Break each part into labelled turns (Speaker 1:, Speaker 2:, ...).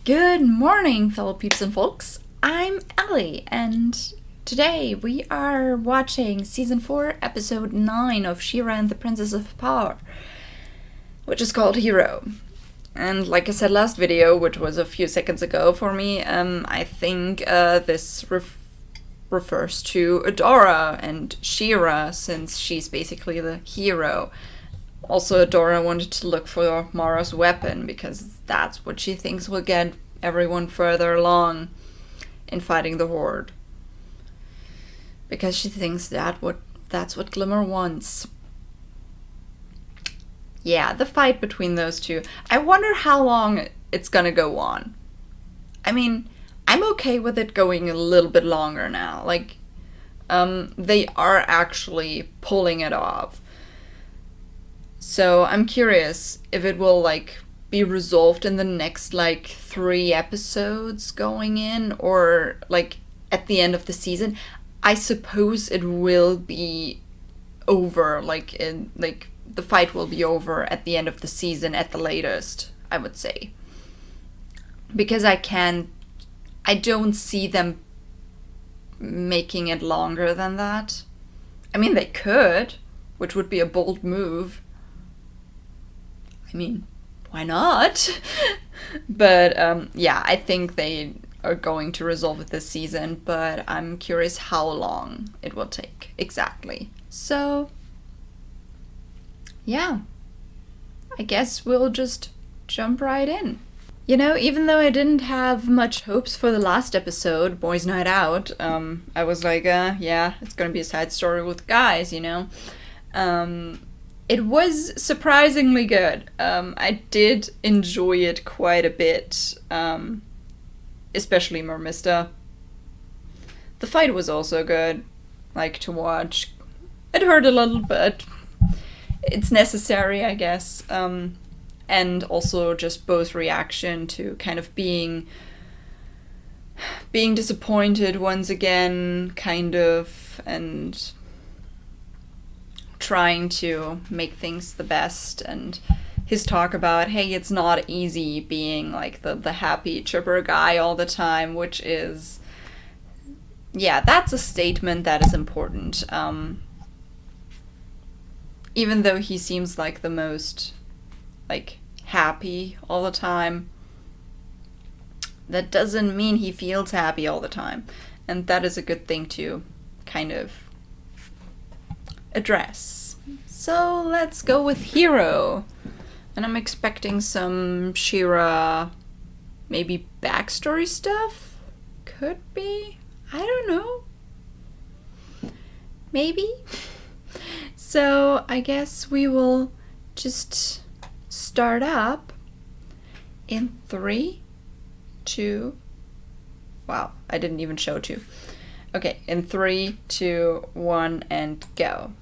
Speaker 1: Good morning, fellow peeps and folks. I'm Allie, and today we are watching Season 4, Episode 9 of She-Ra and the Princess of Power, which is called Hero. And like I said last video, which was a few seconds ago for me, I think this refers to Adora and She-Ra, since she's basically the hero. Also, Adora wanted to look for Mara's weapon, because that's what she thinks will get everyone further along in fighting the Horde. Because she thinks that's what Glimmer wants. Yeah, the fight between those two. I wonder how long it's gonna go on. I mean, I'm okay with it going a little bit longer now. Like, they are actually pulling it off. So I'm curious if it will, be resolved in the next, 3 episodes going in, or, at the end of the season. I suppose it will be over, the fight will be over at the end of the season at the latest, I would say. Because I don't see them making it longer than that. I mean, they could, which would be a bold move. I mean, why not? But, yeah, I think they are going to resolve it this season, but I'm curious how long it will take, exactly. So, yeah, I guess we'll just jump right in. You know, even though I didn't have much hopes for the last episode, Boys Night Out, I was like, yeah, it's gonna be a side story with guys, you know? It was surprisingly good. I did enjoy it quite a bit, especially Mermista. The fight was also good, to watch. It hurt a little, but it's necessary, I guess. And also just Bo's reaction to kind of being disappointed once again, kind of, and trying to make things the best, and his talk about, hey, it's not easy being the happy, chipper guy all the time, which is, yeah, that's a statement that is important. Even though he seems like the most, happy all the time, that doesn't mean he feels happy all the time. And that is a good thing to kind of address. So let's go with Hero. And I'm expecting some She-Ra, maybe backstory stuff? Could be? I don't know. Maybe? So I guess we will just start up in 3, 2... Wow, I didn't even show 2. Okay, in 3, 2, 1, and go.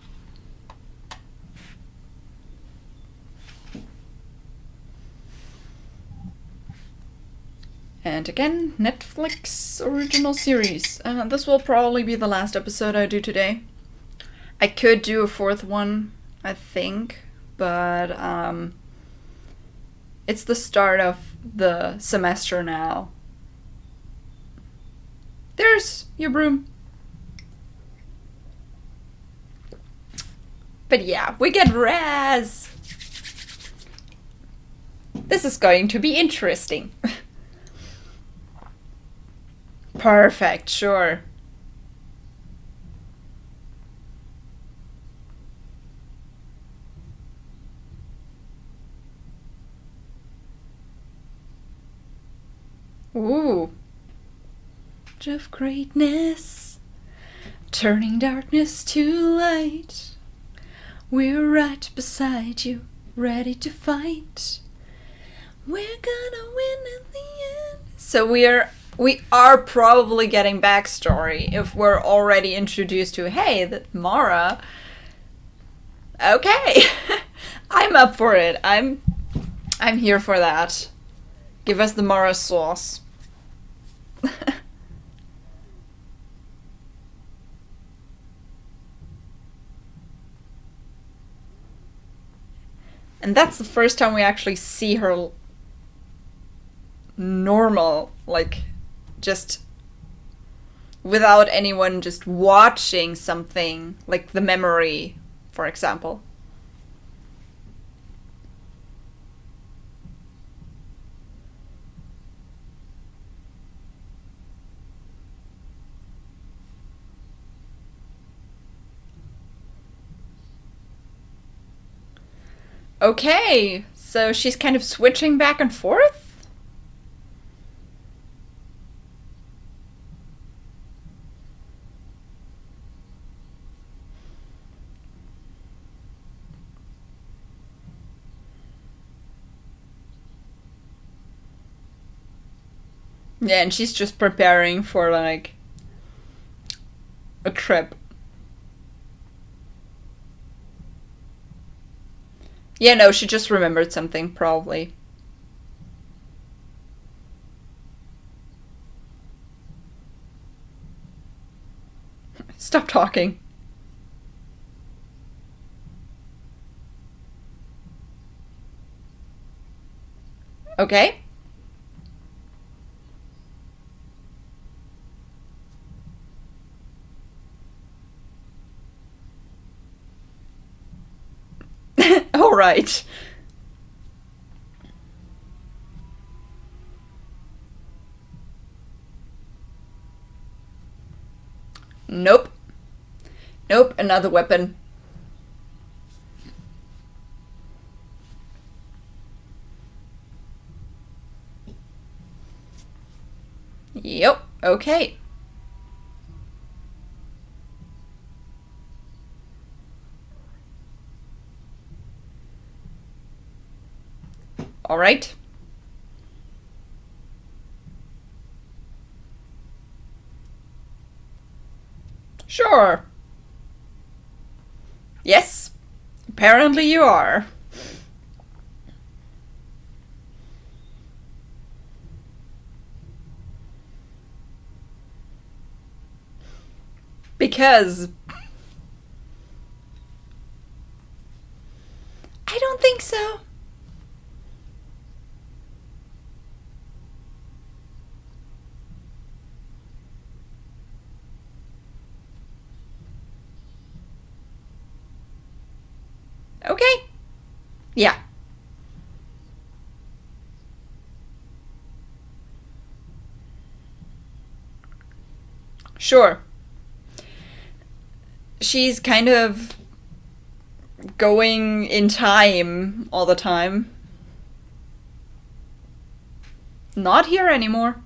Speaker 1: And again, Netflix original series. This will probably be the last episode I do today. I could do a 4th one, I think, but it's the start of the semester now. There's your broom. But yeah, we get Raz. This is going to be interesting. Perfect, sure. Ooh. Of greatness, turning darkness to light. We're right beside you, ready to fight. We're gonna win in the end. So we are probably getting backstory if we're already introduced to, hey, that Mara. Okay. I'm up for it. I'm here for that. Give us the Mara sauce. And that's the first time we actually see her normal, like just without anyone just watching something, like the memory, for example. Okay, so she's kind of switching back and forth? Yeah, and she's just preparing for, like, a trip. Yeah, no, she just remembered something, probably. Stop talking. Okay. All right. Nope. Nope, another weapon. Yep, okay. All right. Sure. Yes, apparently you are. Because I don't think so. Okay. Yeah. Sure. She's kind of going in time all the time. Not here anymore.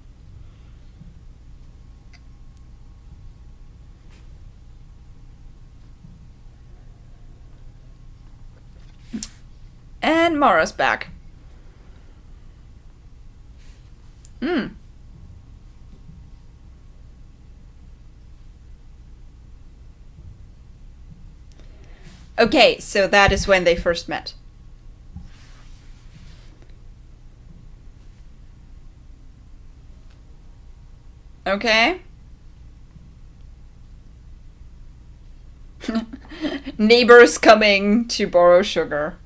Speaker 1: And Mara's back. Hmm. Okay, so that is when they first met. Okay. Neighbors coming to borrow sugar.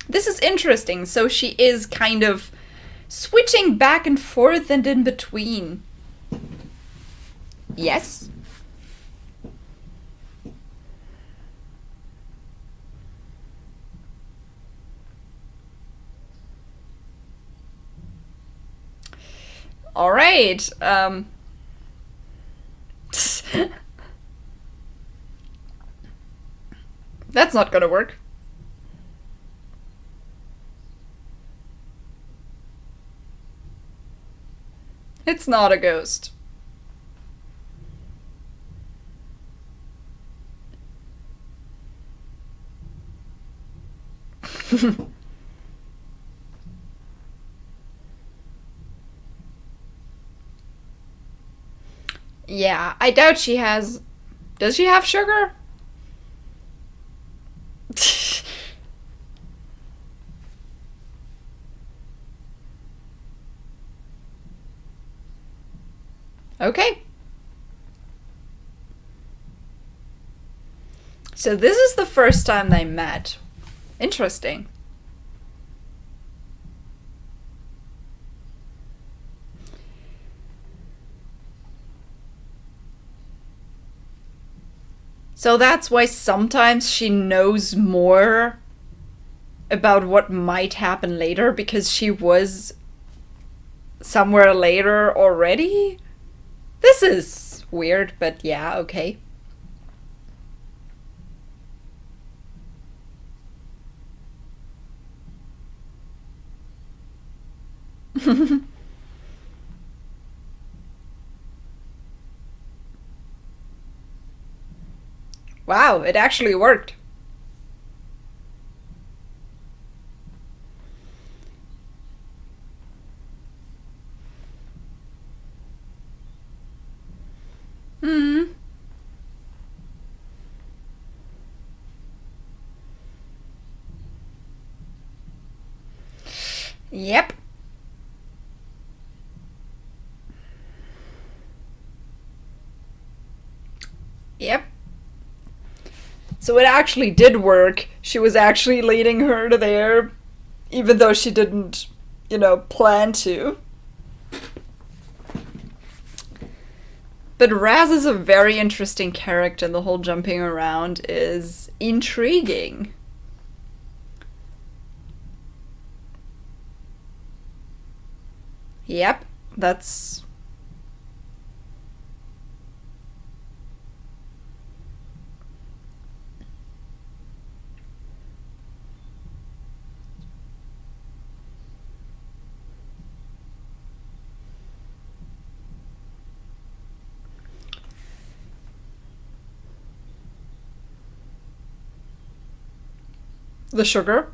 Speaker 1: This is interesting. So she is kind of switching back and forth and in between. Yes? All right. That's not gonna work. It's not a ghost. Yeah, I doubt she has. Does she have sugar? Okay. So this is the first time they met. Interesting. So that's why sometimes she knows more about what might happen later, because she was somewhere later already? This is weird, but yeah, okay. Wow, it actually worked. Hmm. Yep. Yep. So it actually did work. She was actually leading her to there, even though she didn't, plan to. But Raz is a very interesting character, and the whole jumping around is intriguing. Yep, that's. The sugar.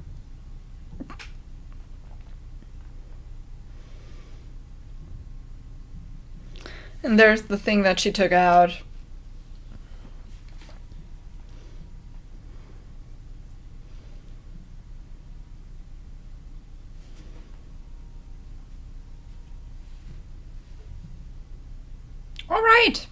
Speaker 1: And there's the thing that she took out. All right.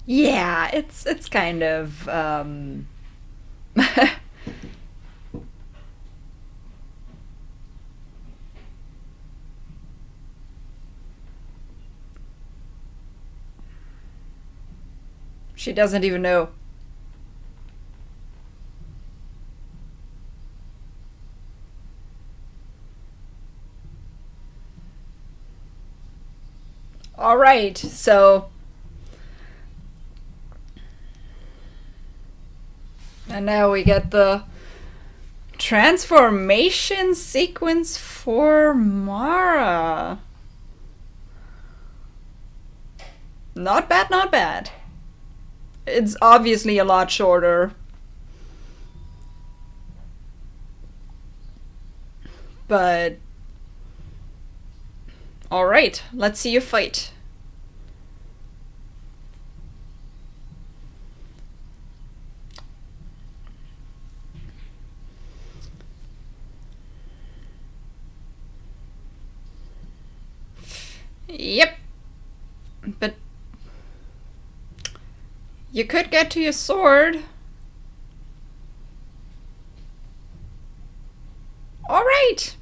Speaker 1: Yeah, it's kind of she doesn't even know. All right, so and now we get the transformation sequence for Mara. Not bad, not bad. It's obviously a lot shorter. But alright, let's see you fight. Yep. But you could get to your sword. Alright.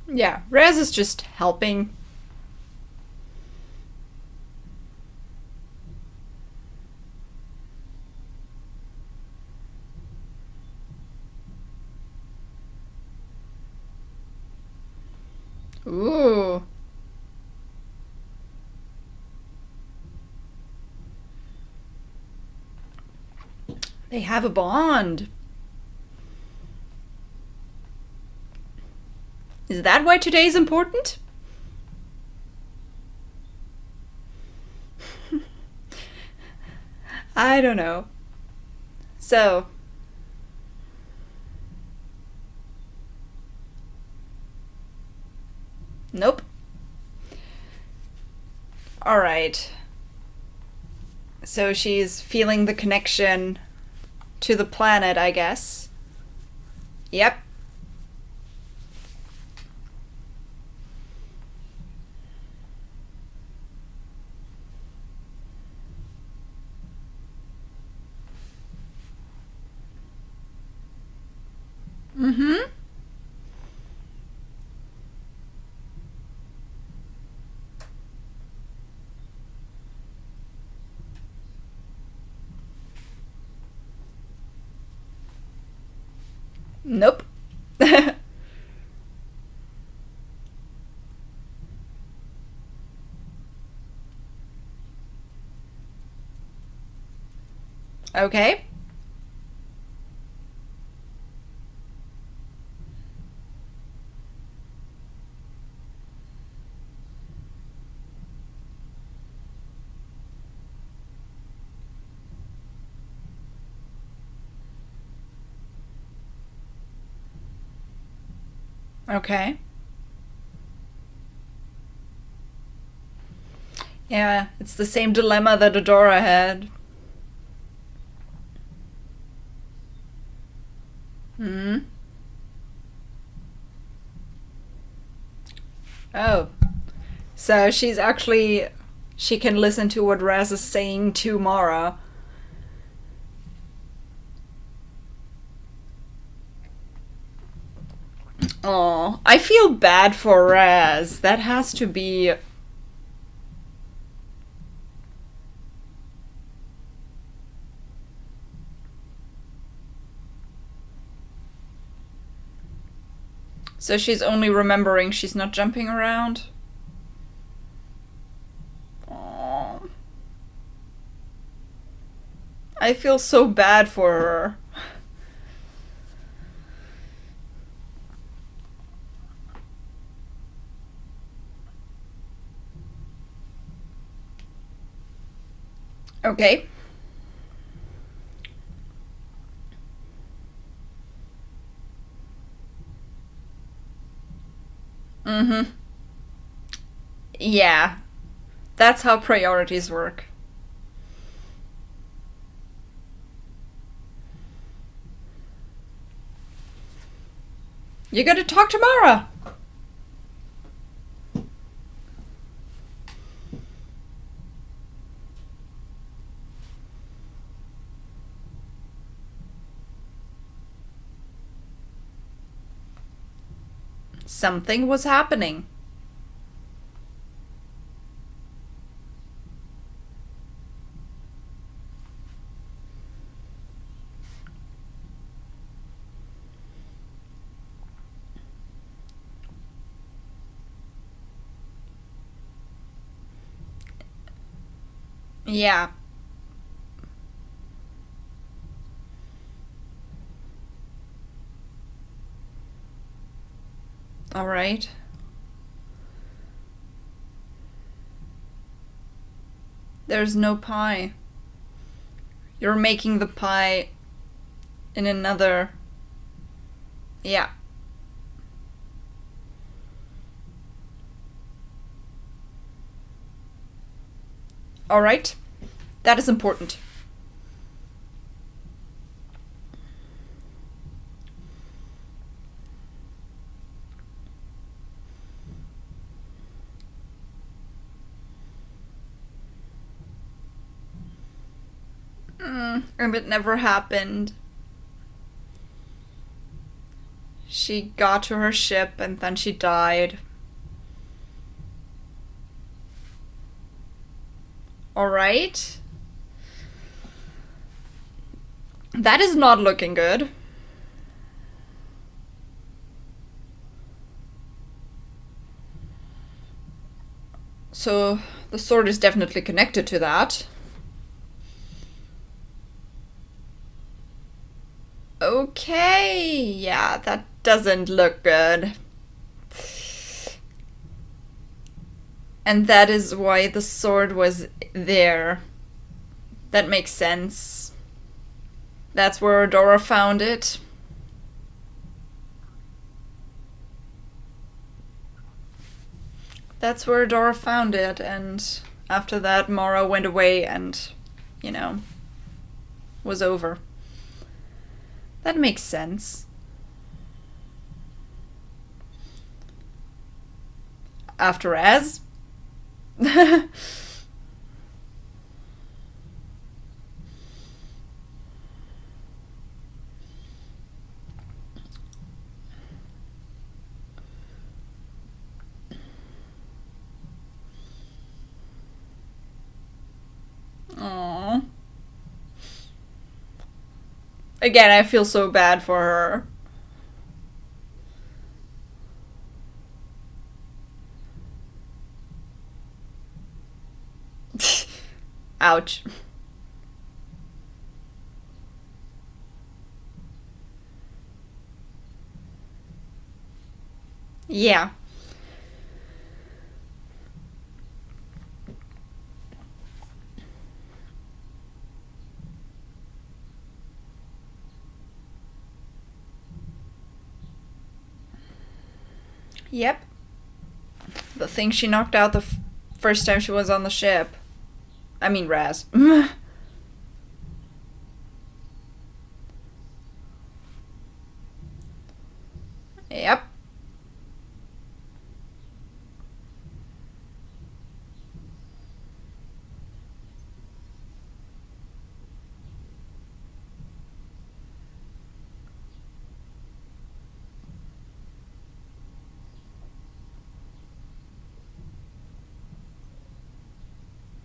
Speaker 1: Yeah, Rez is just helping. Ooh. They have a bond. Is that why today is important? I don't know. So, Nope. Alright. So she's feeling the connection to the planet, I guess. Yep. Mm-hmm. Nope. Okay. Okay. Yeah, it's the same dilemma that Adora had. Hmm. Oh. So she's actually... She can listen to what Raz is saying to Mara. Oh, I feel bad for Raz. That has to be... So she's only remembering she's not jumping around? Aww. I feel so bad for her. Okay. Mm-hmm. Yeah. That's how priorities work. You gotta talk to Mara! Something was happening. Yeah. Alright. There's no pie. You're making the pie in another... Yeah. Alright. That is important. And it never happened. She got to her ship and then she died. Alright. That is not looking good. So the sword is definitely connected to that. Okay, yeah, that doesn't look good. And that is why the sword was there. That makes sense. That's where Dora found it. That's where Dora found it, and after that, Mara went away and, you know, was over. That makes sense. After Az? Aww. Again, I feel so bad for her. Ouch. Yeah. Yep. The thing she knocked out the first time she was on the ship. I mean, Raz. Yep.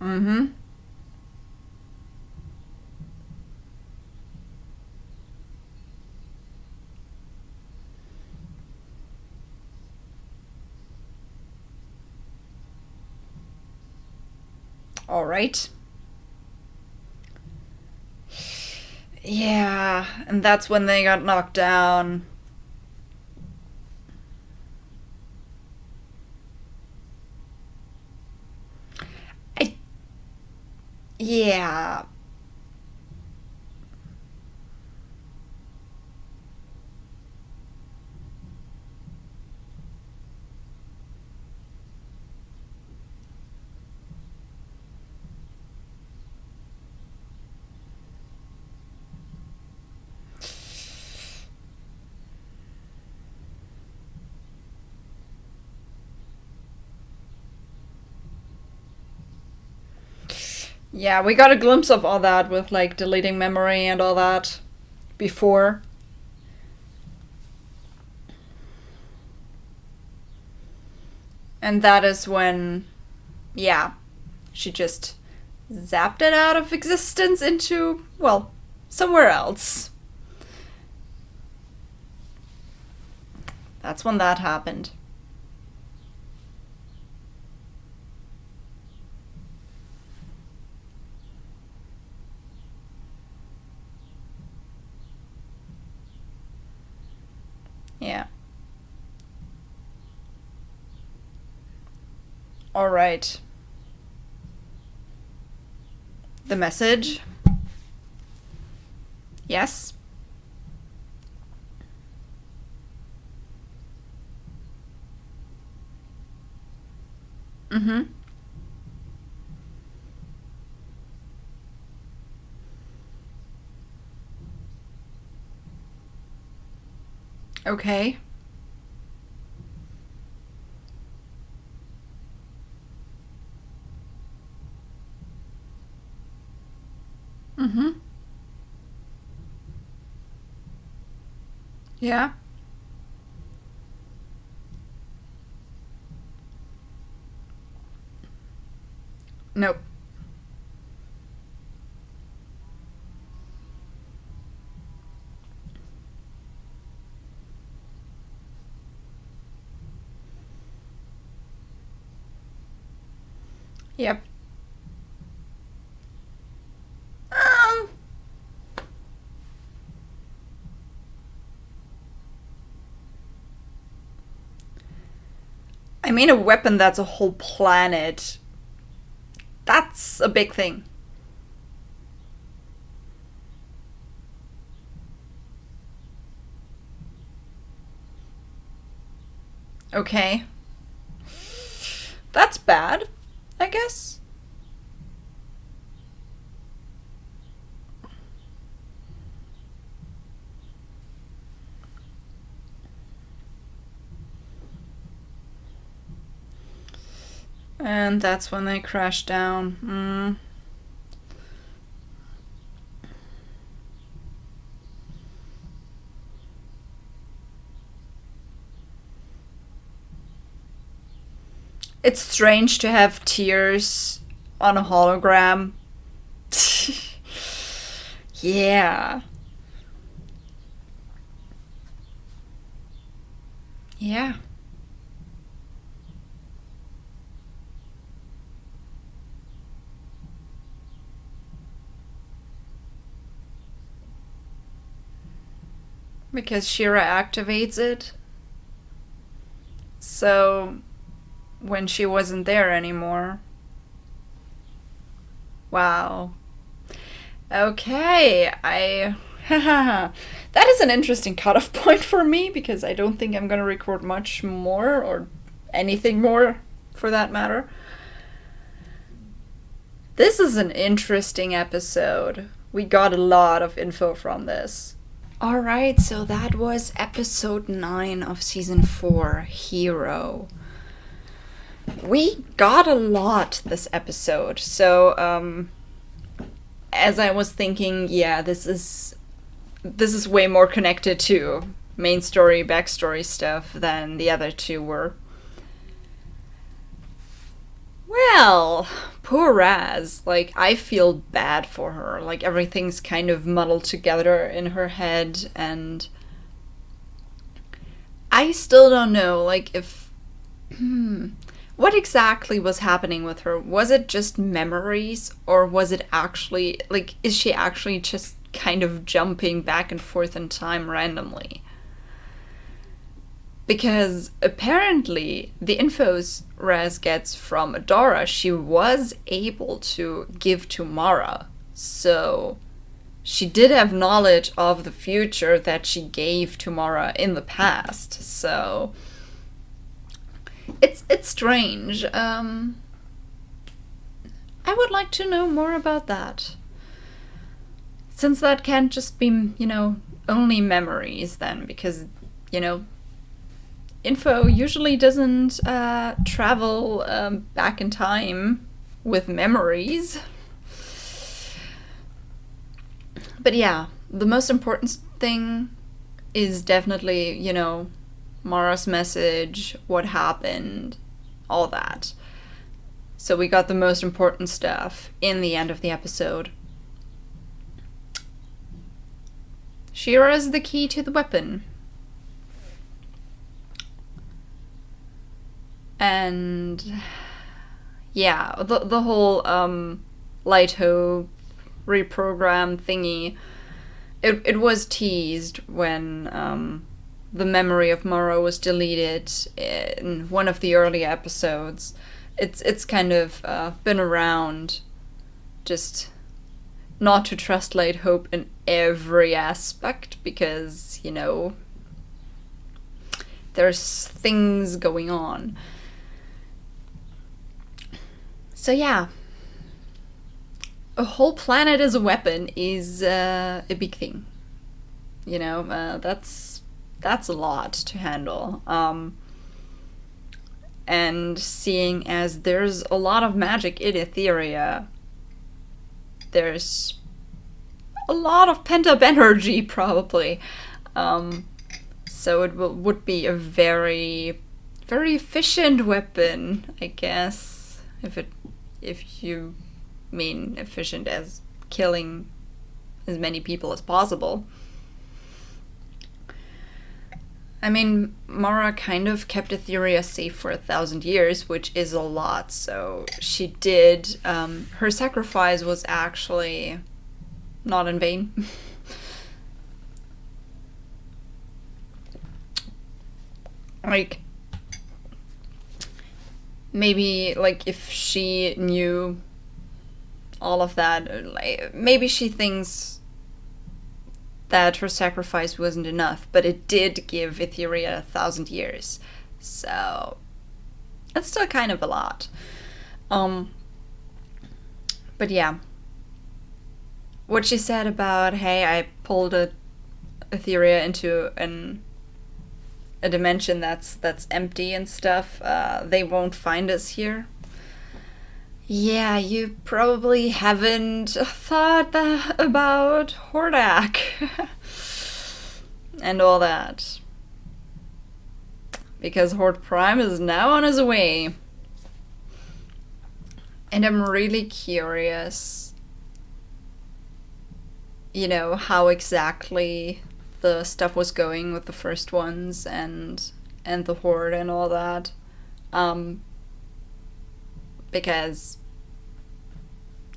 Speaker 1: Mm-hmm. All right. Yeah, and that's when they got knocked down. I yeah. Yeah, we got a glimpse of all that with like deleting memory and all that before. And that is when, yeah, she just zapped it out of existence into, well, somewhere else. That's when that happened. Yeah. All right. The message. Yes. Mm-hmm. Okay. Mm-hmm. Yeah. Nope. Yep. Um. I mean, a weapon that's a whole planet. That's a big thing. Okay. That's bad, I guess. And that's when they crash down. It's strange to have tears on a hologram. Yeah. Yeah. Because Shira activates it. So when she wasn't there anymore. Wow. Okay, that is an interesting cutoff point for me because I don't think I'm gonna record much more or anything more for that matter. This is an interesting episode. We got a lot of info from this. Alright, so that was episode 9 of season 4, Hero. We got a lot this episode, so as I was thinking, yeah, this is way more connected to main story, backstory stuff than the other two were. Well, poor Raz. Like, I feel bad for her. Like, everything's kind of muddled together in her head, and I still don't know, like, if what exactly was happening with her? Was it just memories, or was it actually, like, is she actually just kind of jumping back and forth in time randomly? Because apparently the infos Raz gets from Adora, she was able to give to Mara. So she did have knowledge of the future that she gave to Mara in the past. So it's strange. I would like to know more about that. Since that can't just be, only memories then, because, info usually doesn't travel back in time with memories. But yeah, the most important thing is definitely, Mara's message, what happened, all that. So we got the most important stuff in the end of the episode. Shira is the key to the weapon. And yeah, the whole Light Hope reprogram thingy, it was teased when the memory of Mara was deleted in one of the early episodes. It's kind of been around, just not to trust Light Hope in every aspect because, there's things going on. So yeah, a whole planet as a weapon is a big thing. That's a lot to handle. And seeing as there's a lot of magic in Etheria, there's a lot of pent-up energy probably. So it would be a very, very efficient weapon, I guess, if you mean efficient as killing as many people as possible. I mean, Mara kind of kept Etheria safe for 1,000 years, which is a lot, so she did. Her sacrifice was actually not in vain. Like, maybe, like, if she knew all of that, like, maybe she thinks that her sacrifice wasn't enough, but it did give Etheria 1,000 years. So, It's still kind of a lot. But yeah. What she said about, hey, I pulled Etheria into a dimension that's empty and stuff, they won't find us here. Yeah, you probably haven't thought about Hordak and all that. Because Horde Prime is now on his way. And I'm really curious, you know, how exactly the stuff was going with the first ones and the Horde and all that. Because,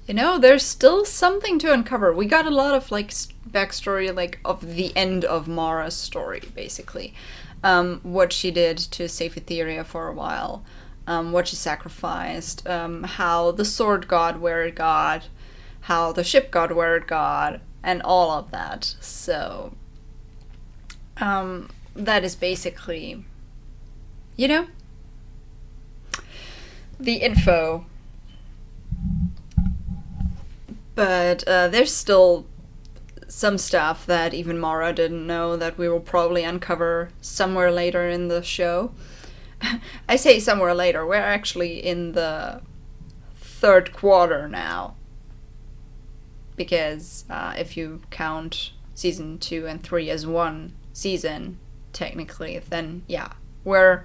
Speaker 1: you know, there's still something to uncover. We got a lot of, like, backstory, like, of the end of Mara's story, basically. What she did to save Etheria for a while. What she sacrificed. How the sword got where it got. How the ship got where it got. And all of that. So, that is basically, you know, the info. But there's still some stuff that even Mara didn't know that we will probably uncover somewhere later in the show. I say somewhere later, we're actually in the 3rd quarter now. Because if you count season 2 and 3 as one season, technically, then yeah, we're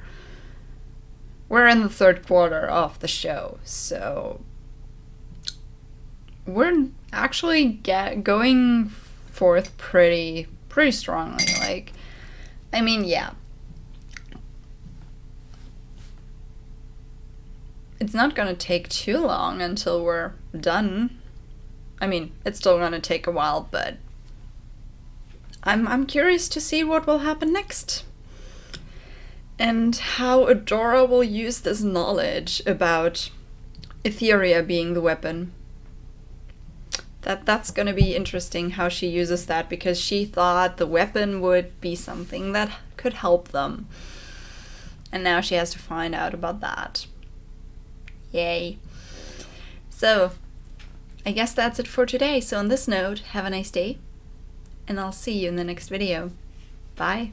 Speaker 1: in the 3rd quarter of the show, so we're actually going forth pretty strongly. Like, I mean, yeah, it's not gonna take too long until we're done. I mean, it's still gonna take a while, but I'm curious to see what will happen next. And how Adora will use this knowledge about Etheria being the weapon. That's gonna be interesting how she uses that, because she thought the weapon would be something that could help them. And now she has to find out about that. Yay. So, I guess that's it for today. So on this note, have a nice day, and I'll see you in the next video. Bye.